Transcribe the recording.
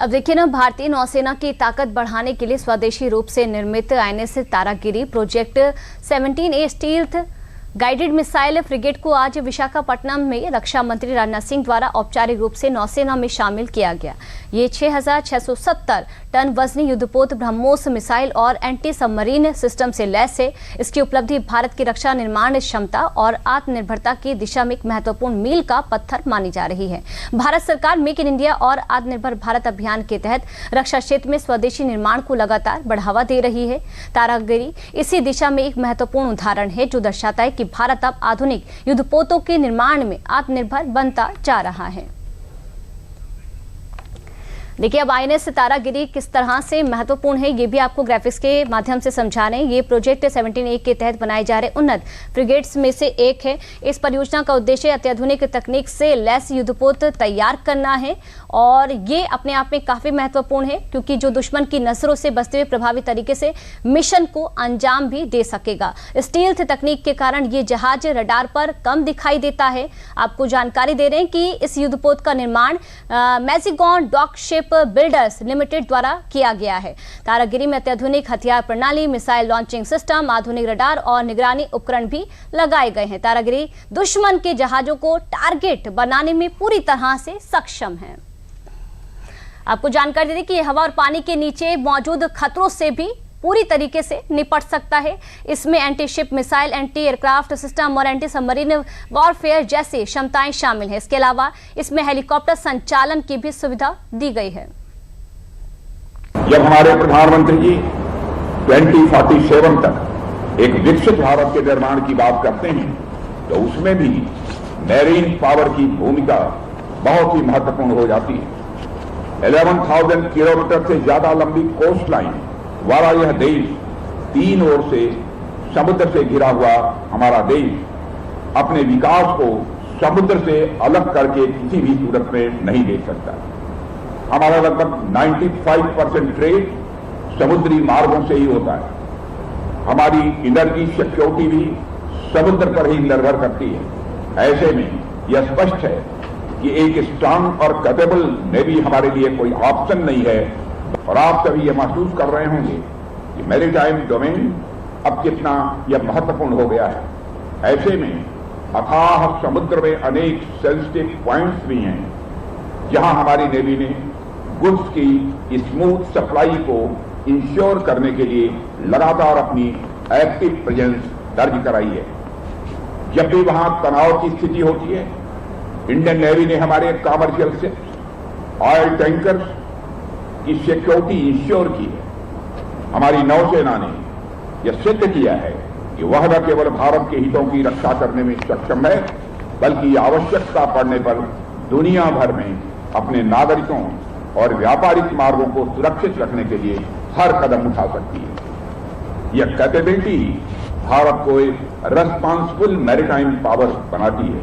अब देखिए ना, भारतीय नौसेना की ताकत बढ़ाने के लिए स्वदेशी रूप से निर्मित INS Taragiri project 17A stealth guided missile frigate को आज विशाखापट्टनम में रक्षा मंत्री राजनाथ सिंह द्वारा औपचारिक रूप से नौसेना में शामिल किया गया। ये 6670 टन वजनी युद्धपोत ब्रह्मोस मिसाइल और एंटी सबमरीन सिस्टम से लैस है। इसकी उपलब्धि भारत की रक्षा निर्माण क्षमता और आत्मनिर्भरता की दिशा में एक महत्वपूर्ण मील का पत्थर मानी जा रही है। भारत सरकार मेक इन इंडिया और आत्मनिर्भर भारत अभियान के तहत रक्षा क्षेत्र में स्वदेशी निर्माण को लगातार बढ़ावा दे रही है। तारागिरी इसी दिशा में एक महत्वपूर्ण उदाहरण है, जो दर्शाता है कि भारत अब आधुनिक युद्धपोतों के निर्माण में आत्मनिर्भर बनता जा रहा है। देखिए, अब आईएनएस तारागिरी किस तरह से महत्वपूर्ण है, ये भी आपको ग्राफिक्स के माध्यम से समझा रहे हैं। ये प्रोजेक्ट 17A के तहत बनाए जा रहे उन्नत फ्रिगेट्स में से एक है। इस परियोजना का उद्देश्य अत्याधुनिक तकनीक से लैस युद्धपोत तैयार करना है और ये अपने आप में काफी महत्वपूर्ण है, क्योंकि जो दुश्मन की नजरों से बचते हुए प्रभावी तरीके से मिशन को अंजाम भी दे सकेगा। स्टील्थ तकनीक के कारण ये जहाज रडार पर कम दिखाई देता है। आपको जानकारी दे रहे हैं कि इस युद्धपोत का निर्माण मैजिगॉन डॉकशिप बिल्डर्स लिमिटेड द्वारा किया गया है। तारागिरी में अत्याधुनिक हथियार प्रणाली, मिसाइल लॉन्चिंग सिस्टम, आधुनिक रडार और निगरानी उपकरण भी लगाए गए हैं। तारागिरी दुश्मन के जहाजों को टारगेट बनाने में पूरी तरह से सक्षम है। आपको जानकारी दे दें कि हवा और पानी के नीचे मौजूद खतरों से भी पूरी तरीके से निपट सकता है। इसमें anti ship missile, anti aircraft system और एंटी सबमरीन वॉरफेयर जैसी क्षमताएं शामिल हैं। इसके अलावा इसमें हेलीकॉप्टर संचालन की भी सुविधा दी गई है। जब हमारे प्रधानमंत्री जी 2047 तक एक विकसित भारत के निर्माण की बात करते हैं, तो उसमें भी मैरीन पावर की भूमिका बहुत ही महत्वपूर्ण हो जाती है। 11,000 किलोमीटर से ज्यादा लंबी कोस्ट लाइन वाला यह देश, तीन ओर से समुद्र से घिरा हुआ हमारा देश, अपने विकास को समुद्र से अलग करके किसी भी सूरत में नहीं देख सकता। हमारा लगभग 95% ट्रेड समुद्री मार्गों से ही होता है। हमारी एनर्जी सिक्योरिटी भी समुद्र पर ही निर्भर करती है। ऐसे में यह स्पष्ट है कि एक स्ट्रांग और कैपेबल नेवी हमारे लिए कोई ऑप्शन नहीं है। और आप सभी ये महसूस कर रहे होंगे कि मैरीटाइम डोमेन अब कितना यह महत्वपूर्ण हो गया है। ऐसे में अथाह समुद्र में अनेक सेंसिटिव पॉइंट्स भी हैं, जहां हमारी नेवी ने गुड्स की स्मूथ सप्लाई को इंश्योर करने के लिए लगातार अपनी एक्टिव प्रेजेंस दर्ज कराई है। जब भी वहां तनाव की स्थिति होती है, इंडियन नेवी ने हमारे कमर्शियल शिप्स, ऑयल टैंकर्स की सिक्योरिटी इंश्योर की है। हमारी नौसेना ने यह सिद्ध किया है कि वह न केवल भारत के हितों की रक्षा करने में सक्षम है, बल्कि आवश्यकता पड़ने पर दुनिया भर में अपने नागरिकों और व्यापारिक मार्गों को सुरक्षित रखने के लिए हर कदम उठा सकती है। यह कैपेबिलिटी भारत को एक रेस्पॉन्सिबल मैरीटाइम पावर बनाती है।